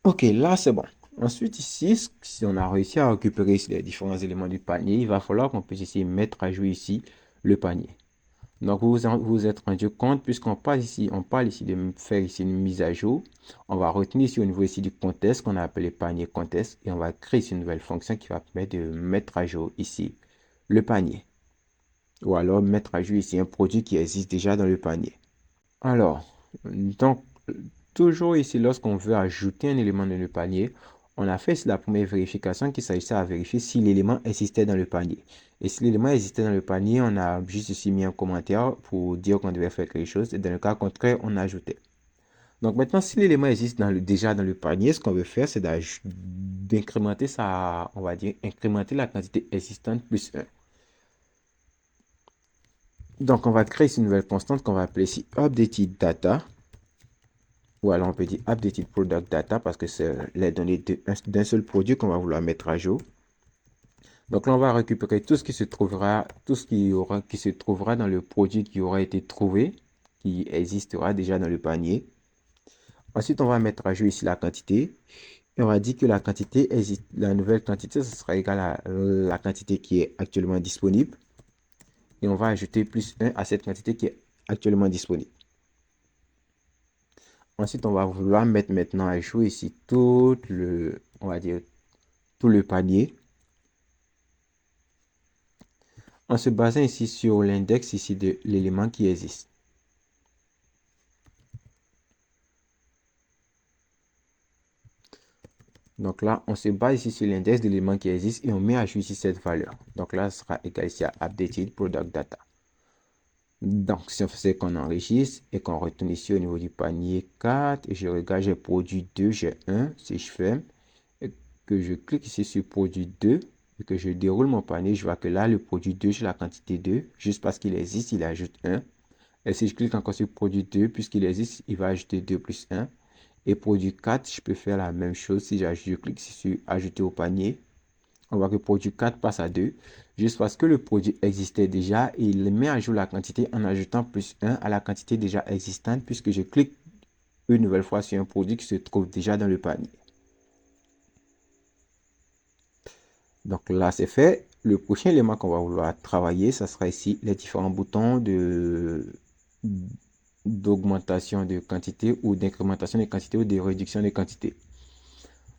Ok, là c'est bon. Ensuite ici, si on a réussi à récupérer ici les différents éléments du panier, il va falloir qu'on puisse ici mettre à jour ici le panier. Donc vous êtes rendu compte, puisqu'on parle ici de faire ici une mise à jour, on va retenir ici au niveau ici du contest qu'on a appelé panier contest et on va créer ici une nouvelle fonction qui va permettre de mettre à jour ici le panier. Ou alors mettre à jour ici un produit qui existe déjà dans le panier. Alors, donc, toujours ici, lorsqu'on veut ajouter un élément dans le panier, on a fait la première vérification qui s'agissait à vérifier si l'élément existait dans le panier. Et si l'élément existait dans le panier, on a juste ici mis un commentaire pour dire qu'on devait faire quelque chose. Et dans le cas contraire, on ajoutait. Donc maintenant, si l'élément existe déjà dans le panier, ce qu'on veut faire, c'est d'incrémenter ça, on va dire, incrémenter la quantité existante plus un. Donc on va créer ici une nouvelle constante qu'on va appeler ici updated data. Ou alors on peut dire updated product data parce que c'est les données d'un seul produit qu'on va vouloir mettre à jour. Donc là, on va récupérer tout ce qui se trouvera, qui se trouvera dans le produit qui aura été trouvé, qui existera déjà dans le panier. Ensuite, on va mettre à jour ici la quantité. Et on va dire que la quantité existe, la nouvelle quantité, ce sera égal à la quantité qui est actuellement disponible. Et on va ajouter plus 1 à cette quantité qui est actuellement disponible. Ensuite, on va vouloir mettre maintenant à jour ici on va dire, tout le panier en se basant ici sur l'index ici de l'élément qui existe. Donc là, on se base ici sur l'index de l'élément qui existe et on met à jour ici cette valeur. Donc là, ce sera égal ici à updated product data. Donc, si on faisait qu'on enregistre et qu'on retourne ici au niveau du panier 4 et je regarde, j'ai produit 2, j'ai 1, si je ferme et que je clique ici sur produit 2 et que je déroule mon panier, je vois que là, le produit 2, j'ai la quantité 2, juste parce qu'il existe, il ajoute 1. Et si je clique encore sur produit 2, puisqu'il existe, il va ajouter 2 plus 1. Et produit 4, je peux faire la même chose. Si je clique sur ajouter au panier, on voit que produit 4 passe à 2. Juste parce que le produit existait déjà, et il met à jour la quantité en ajoutant plus 1 à la quantité déjà existante, puisque je clique une nouvelle fois sur un produit qui se trouve déjà dans le panier. Donc là, c'est fait. Le prochain élément qu'on va vouloir travailler, ça sera ici les différents boutons d'augmentation de quantité ou d'incrémentation de quantité ou de réduction de quantité.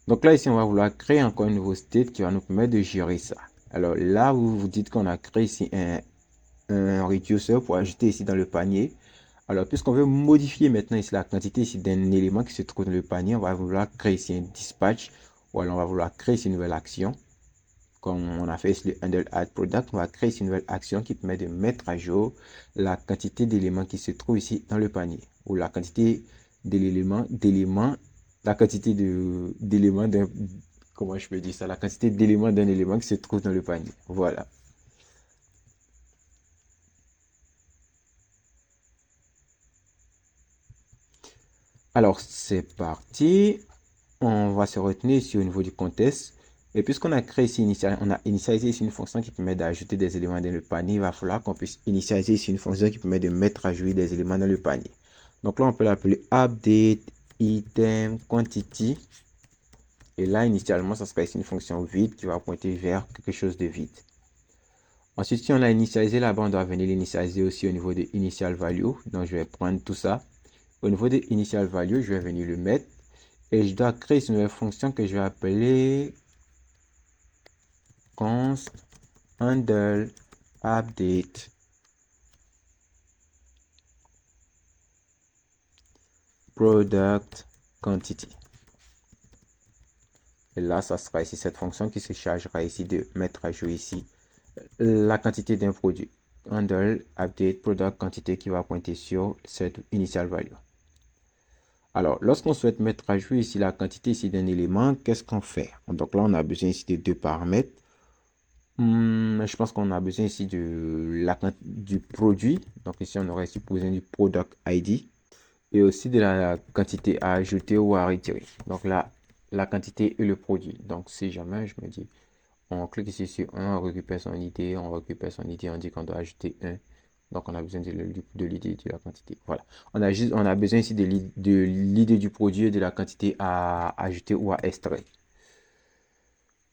Donc là, ici, on va vouloir créer encore une nouvelle state qui va nous permettre de gérer ça. Alors là, vous vous dites qu'on a créé ici un reducer pour ajouter ici dans le panier. Alors, puisqu'on veut modifier maintenant ici la quantité ici d'un élément qui se trouve dans le panier, on va vouloir créer ici un dispatch ou alors on va vouloir créer ici une nouvelle action. Comme on a fait ici le handle add product, on va créer ici une nouvelle action qui permet de mettre à jour la quantité d'éléments qui se trouvent ici dans le panier ou la quantité d'éléments, la quantité d'éléments d'un, comment je peux dire ça, la quantité d'éléments d'un élément qui se trouve dans le panier. Voilà. Alors, c'est parti. On va se retenir ici au niveau du contexte. Et puisqu'on a créé ici, on a initialisé ici une fonction qui permet d'ajouter des éléments dans le panier, il va falloir qu'on puisse initialiser ici une fonction qui permet de mettre à jour des éléments dans le panier. Donc là, on peut l'appeler update item quantity. Et là, initialement, ça sera ici une fonction vide qui va pointer vers quelque chose de vide. Ensuite, si on a initialisé là-bas, on doit venir l'initialiser aussi au niveau de initial value. Donc, je vais prendre tout ça. Au niveau de initial value, je vais venir le mettre. Et je dois créer une nouvelle fonction que je vais appeler const handle update product quantity. Et là, ça sera ici cette fonction qui se chargera ici de mettre à jour ici la quantité d'un produit. Handle update product quantity qui va pointer sur cette initial value. Alors, lorsqu'on souhaite mettre à jour ici la quantité ici d'un élément, qu'est-ce qu'on fait? Donc là, on a besoin ici de deux paramètres. Je pense qu'on a besoin ici du produit. Donc ici, on aurait ici besoin du product ID et aussi de la quantité à ajouter ou à retirer. Donc là, la quantité et le produit. Donc si jamais je me dis, on clique ici sur 1, on récupère son ID, on récupère son ID, on dit qu'on doit ajouter 1. Donc, on a besoin de l'idée de la quantité. Voilà. On a besoin ici de l'idée du produit et de la quantité à ajouter ou à extraire.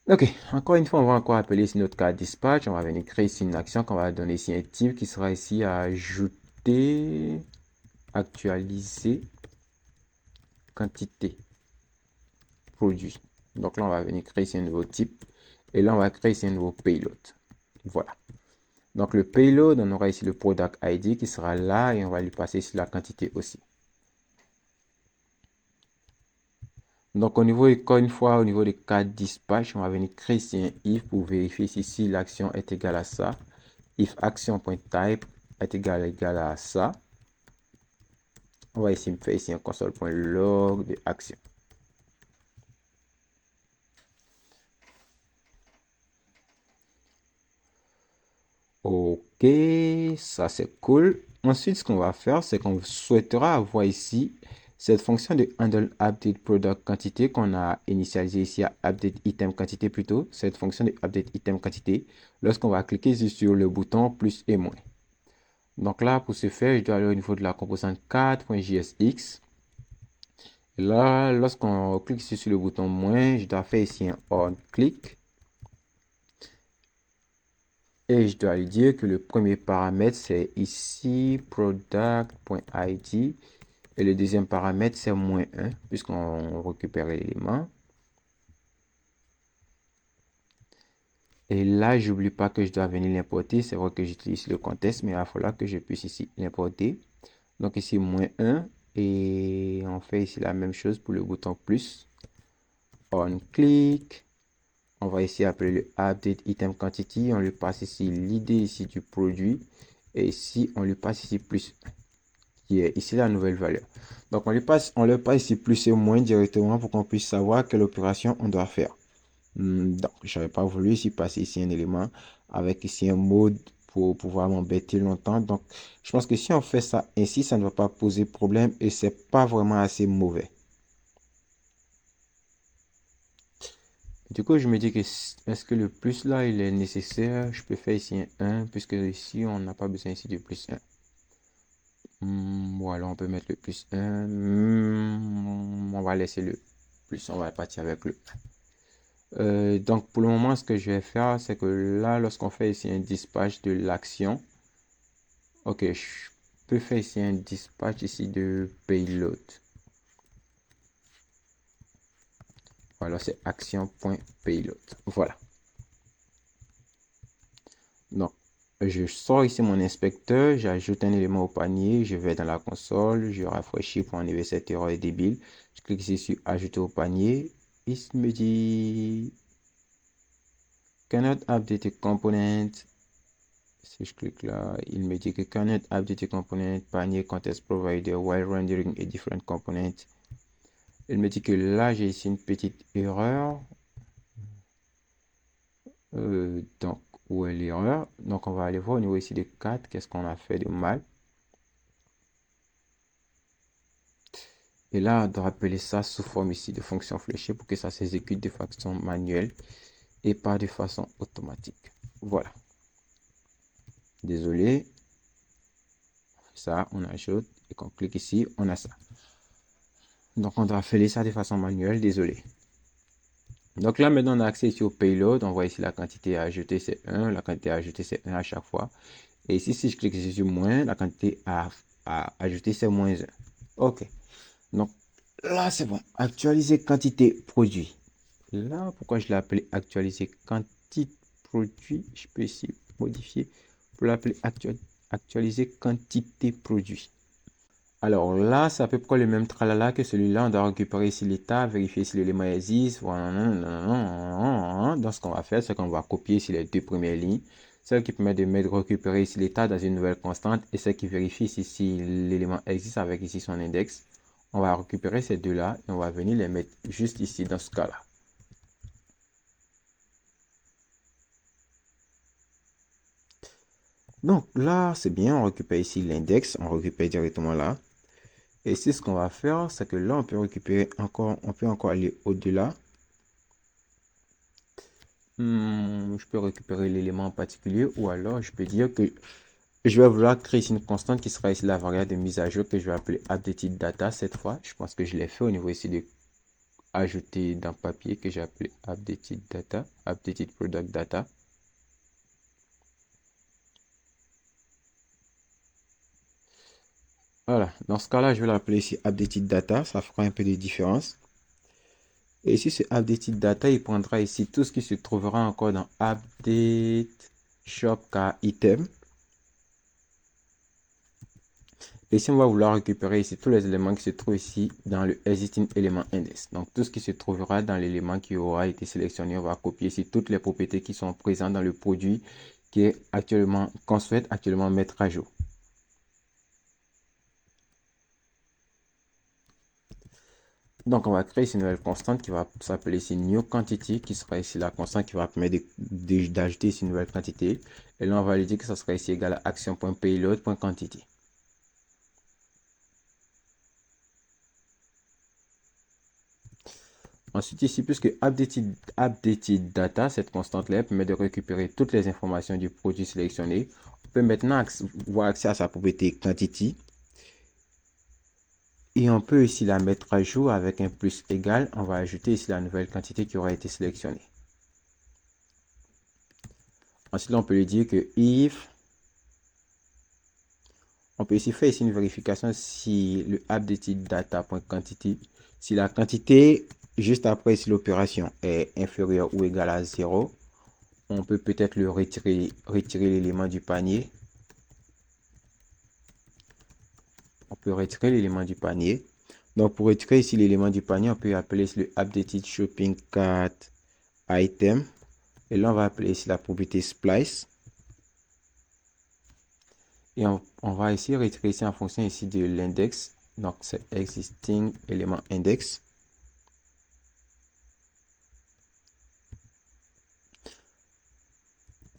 Ok, encore une fois, on va encore appeler ici notre carte dispatch. On va venir créer ici une action qu'on va donner ici un type qui sera ici ajouter, actualiser, quantité, produit. Donc là, on va venir créer ici un nouveau type. Et là, on va créer ici un nouveau payload. Voilà. Donc le payload, on aura ici le product ID qui sera là et on va lui passer ici la quantité aussi. Donc au niveau, encore une fois, au niveau des cas dispatch, on va venir créer ici un if pour vérifier si l'action est égale à ça. If action.type est égal à ça. On va ici faire ici un console.log de action. Ok, ça c'est cool. Ensuite, ce qu'on va faire, c'est qu'on souhaitera avoir ici cette fonction de handle update product quantité qu'on a initialisé ici à update item quantité plutôt. Cette fonction de update item quantité lorsqu'on va cliquer ici sur le bouton plus et moins. Donc là, pour ce faire, je dois aller au niveau de la composante 4.jsx. Là, lorsqu'on clique ici sur le bouton moins, je dois faire ici un on click. Et je dois lui dire que le premier paramètre, c'est ici product.id. Et le deuxième paramètre, c'est moins 1, puisqu'on récupère l'élément. Et là, j'oublie pas que je dois venir l'importer. C'est vrai que j'utilise le contexte, mais il va falloir que je puisse ici l'importer. Donc ici, moins 1. Et on fait ici la même chose pour le bouton plus. On clique. On va ici appeler le update item quantity. On lui passe ici l'idée ici du produit. Et ici, on lui passe ici plus 1, qui est ici la nouvelle valeur. Donc, on lui passe ici plus et moins directement pour qu'on puisse savoir quelle opération on doit faire. Donc, je n'avais pas voulu ici passer ici un élément avec ici un mode pour pouvoir m'embêter longtemps. Donc, je pense que si on fait ça ainsi, ça ne va pas poser problème et c'est pas vraiment assez mauvais. Du coup, je me dis que est-ce que le plus là, il est nécessaire? Je peux faire ici un 1, puisque ici, on n'a pas besoin ici de plus 1. Voilà, on peut mettre le plus 1. On va laisser le plus, on va partir avec le 1. Donc, pour le moment, ce que je vais faire, c'est que là, lorsqu'on fait ici un dispatch de l'action, ok, je peux faire ici un dispatch ici de payload. Voilà, c'est action.payload. Voilà. Donc, je sors ici mon inspecteur, j'ajoute un élément au panier, je vais dans la console, je rafraîchis pour enlever cette erreur débile. Je clique ici sur ajouter au panier. Il me dit cannot update a component. Si je clique là, il me dit que cannot update a component panier context provider while rendering a different component. Il me dit que là, j'ai ici une petite erreur. Donc, où est l'erreur? Donc, on va aller voir au niveau ici des 4, qu'est-ce qu'on a fait de mal. Et là, on doit appeler ça sous forme ici de fonction fléchée pour que ça s'exécute de façon manuelle et pas de façon automatique. Voilà. Désolé. Ça, on ajoute et qu'on clique ici, on a ça. Donc, on doit faire ça de façon manuelle. Désolé. Donc là, maintenant, on a accès ici au payload. On voit ici la quantité à ajouter, c'est 1. La quantité à ajouter, c'est 1 à chaque fois. Et ici, si je clique ici sur moins, la quantité à ajouter, c'est moins 1. OK. Donc là, c'est bon. Actualiser quantité produit. Là, pourquoi je l'ai appelé actualiser quantité produit, je peux ici modifier pour l'appeler actualiser quantité produit. Alors là, c'est à peu près le même tralala que celui-là. On doit récupérer ici l'état, vérifier si l'élément existe. Voilà. Donc, ce qu'on va faire, c'est qu'on va copier ici les deux premières lignes. Celle qui permet de récupérer ici l'état dans une nouvelle constante et celle qui vérifie si l'élément existe avec ici son index. On va récupérer ces deux-là et on va venir les mettre juste ici dans ce cas-là. Donc là, c'est bien, on récupère ici l'index, on récupère directement là. Et ici, ce qu'on va faire, c'est que là, on peut récupérer encore, on peut encore aller au-delà. Je peux récupérer l'élément en particulier ou alors je peux dire que Je vais vouloir créer ici une constante qui sera ici la variable de mise à jour que je vais appeler updated data cette fois. Je pense que je l'ai fait au niveau ici de ajouter dans papier que j'ai appelé updated data, updated product data. Voilà, dans ce cas-là, je vais l'appeler ici updated data, ça fera un peu de différence. Et ici, ce updated data, il prendra ici tout ce qui se trouvera encore dans update shop car item. Et ici, on va vouloir récupérer ici tous les éléments qui se trouvent ici dans le existing element index. Donc, tout ce qui se trouvera dans l'élément qui aura été sélectionné, on va copier ici toutes les propriétés qui sont présentes dans le produit qui est actuellement, qu'on souhaite actuellement mettre à jour. Donc, on va créer ici une nouvelle constante qui va s'appeler ici new quantity, qui sera ici la constante qui va permettre d'ajouter ici une nouvelle quantité. Et là, on va lui dire que ça sera ici égal à action.payload.quantity. Ensuite, ici, puisque updated data, cette constante-là permet de récupérer toutes les informations du produit sélectionné, on peut maintenant avoir accès à sa propriété quantity. Et on peut ici la mettre à jour avec un plus égal. On va ajouter ici la nouvelle quantité qui aura été sélectionnée. Ensuite, on peut lui dire que if, on peut ici faire ici une vérification si le updated data.quantity, si la quantité juste après ici l'opération est inférieure ou égale à 0, on peut peut-être le retirer l'élément du panier. On peut retirer l'élément du panier. Donc, pour retirer ici l'élément du panier, on peut appeler ici le updated shopping cart item. Et là, on va appeler ici la propriété splice. Et on va ici retirer ici en fonction ici de l'index. Donc, c'est existing element index.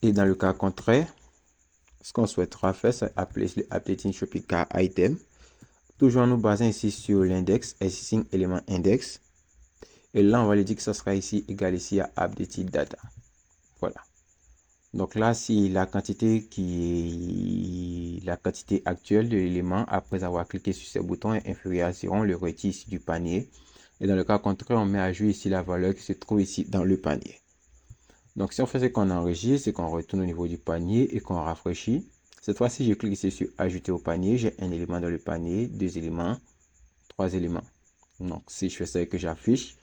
Et dans le cas contraire, ce qu'on souhaitera faire, c'est appeler le updating shopping cart item. Toujours en nous basant ici sur l'index, existing element index. Et là, on va lui dire que ça sera ici égal ici à updated data. Voilà. Donc là, si la quantité actuelle de l'élément après avoir cliqué sur ce bouton est inférieure à 0, on le retire ici du panier. Et dans le cas contraire, on met à jour ici la valeur qui se trouve ici dans le panier. Donc si on fait ce qu'on enregistre, c'est qu'on retourne au niveau du panier et qu'on rafraîchit. Cette fois-ci, je clique ici sur ajouter au panier. J'ai un élément dans le panier, deux éléments, trois éléments. Donc si je fais ça et que j'affiche,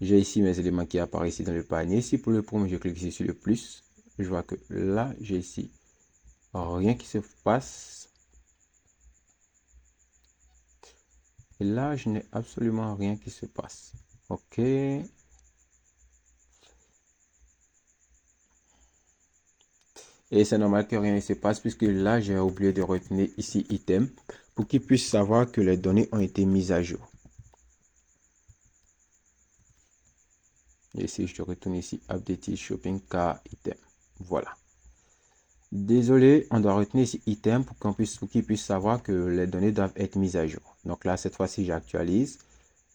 j'ai ici mes éléments qui apparaissent ici dans le panier. Si pour le premier, je clique ici sur le plus, je vois que là, j'ai ici rien qui se passe. Et là, je n'ai absolument rien qui se passe. OK. Et c'est normal que rien ne se passe puisque là, j'ai oublié de retenir ici item pour qu'il puisse savoir que les données ont été mises à jour. Et si je retourne ici, update shopping car item. Voilà. Désolé, on doit retenir ici item pour qu'il puisse savoir que les données doivent être mises à jour. Donc là, cette fois-ci, j'actualise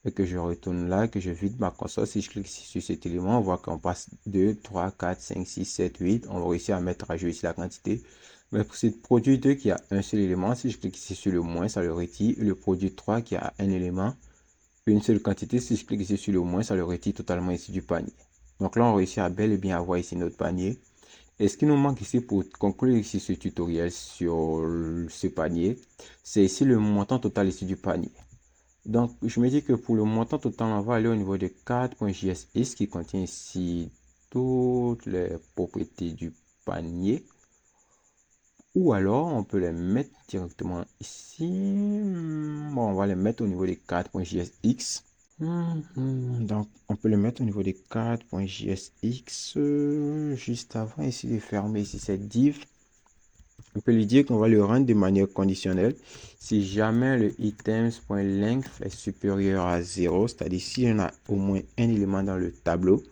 et que je retourne là, que je vide ma console. Si je clique ici sur cet élément, on voit qu'on passe 2, 3, 4, 5, 6, 7, 8. On va réussir à mettre à jour ici la quantité. Mais pour ce produit 2 qui a un seul élément, si je clique ici sur le moins, ça le retire. Le produit 3 qui a un élément, une seule quantité, si je clique ici sur le moins, ça le retire totalement ici du panier. Donc là, on réussit à bel et bien avoir ici notre panier. Et ce qui nous manque ici pour conclure ici ce tutoriel sur ce panier, c'est ici le montant total ici du panier. Donc, je me dis que pour le montant total, on va aller au niveau de carte.jsx qui contient ici toutes les propriétés du panier. Ou alors, on peut les mettre directement ici. Bon, on va les mettre au niveau de carte.jsx. Donc, on peut le mettre au niveau des carte.jsx juste avant ici de fermer ici cette div. On peut lui dire qu'on va le rendre de manière conditionnelle. Si jamais le items.length est supérieur à 0, c'est-à-dire si on a au moins un élément dans le tableau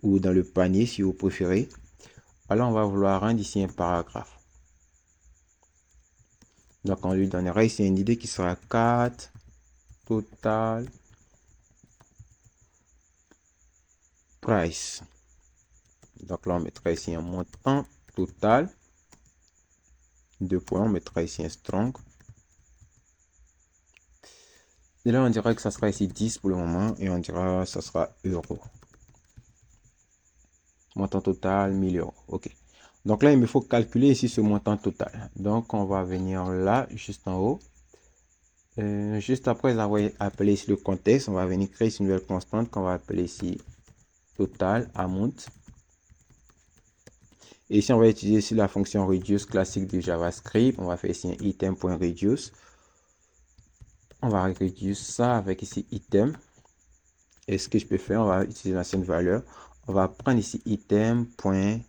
ou dans le panier si vous préférez, alors on va vouloir rendre ici un paragraphe. Donc on lui donnera ici une idée qui sera 4 total price. Donc là, on mettra ici un montant total Deux points, on mettra ici un strong. Et là, on dira que ça sera ici 10 pour le moment et on dira que ça sera euros. Montant total, 1000 euros. OK. Donc là, il me faut calculer ici ce montant total. Donc, on va venir là, juste en haut. Juste après avoir appelé ici le contexte, on va venir créer une nouvelle constante qu'on va appeler ici total amount. Et ici, on va utiliser ici la fonction reduce classique de JavaScript. On va faire ici un item.reduce. On va réduire ça avec ici item. Et ce que je peux faire, on va utiliser l'ancienne valeur. On va prendre ici item.amount.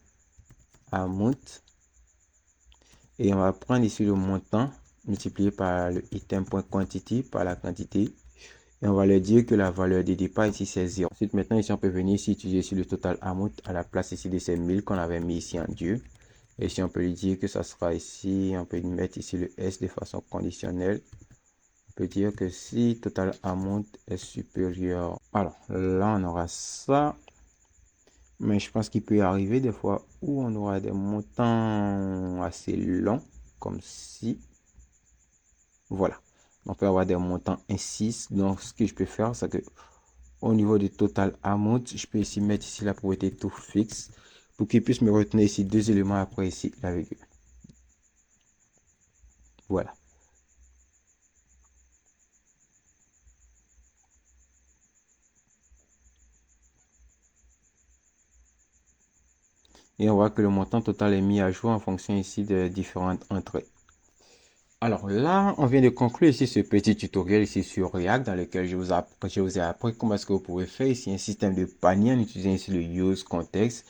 Et on va prendre ici le montant multiplié par le item.quantity, par la quantité. Et on va leur dire que la valeur de départ ici c'est 0. Ensuite, maintenant ici, on peut venir ici utiliser ici le total amount à la place ici de ces 1000 qu'on avait mis ici en Dieu. Et ici, on peut lui dire que ça sera ici, on peut mettre ici le S de façon conditionnelle. On peut dire que si total amount est supérieur. Alors, là, on aura ça. Mais je pense qu'il peut y arriver des fois où on aura des montants assez longs, comme si. Voilà. On peut avoir des montants ainsi. Donc, ce que je peux faire, c'est que au niveau du total amount, je peux ici mettre ici la propriété to fixe pour qu'il puisse me retenir ici deux éléments après ici la virgule. Voilà. Et on voit que le montant total est mis à jour en fonction ici de différentes entrées. Alors là, on vient de conclure ici ce petit tutoriel ici sur React dans lequel je vous ai appris comment est-ce que vous pouvez faire ici un système de panier en utilisant ici le use context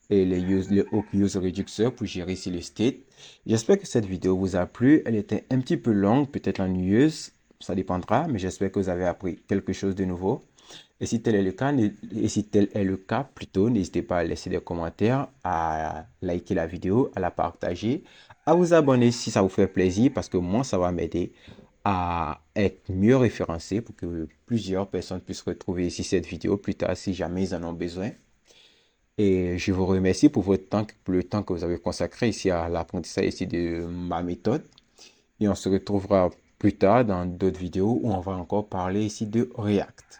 et le hook use reducer pour gérer ici le state. J'espère que cette vidéo vous a plu. Elle était un petit peu longue, peut-être ennuyeuse, ça dépendra, mais j'espère que vous avez appris quelque chose de nouveau. Et si tel est le cas, plutôt, n'hésitez pas à laisser des commentaires, à liker la vidéo, à la partager, à vous abonner si ça vous fait plaisir, parce que moi, ça va m'aider à être mieux référencé pour que plusieurs personnes puissent retrouver ici cette vidéo plus tard si jamais ils en ont besoin. Et je vous remercie pour votre temps, pour le temps que vous avez consacré ici à l'apprentissage ici de ma méthode. Et on se retrouvera plus tard dans d'autres vidéos où on va encore parler ici de React.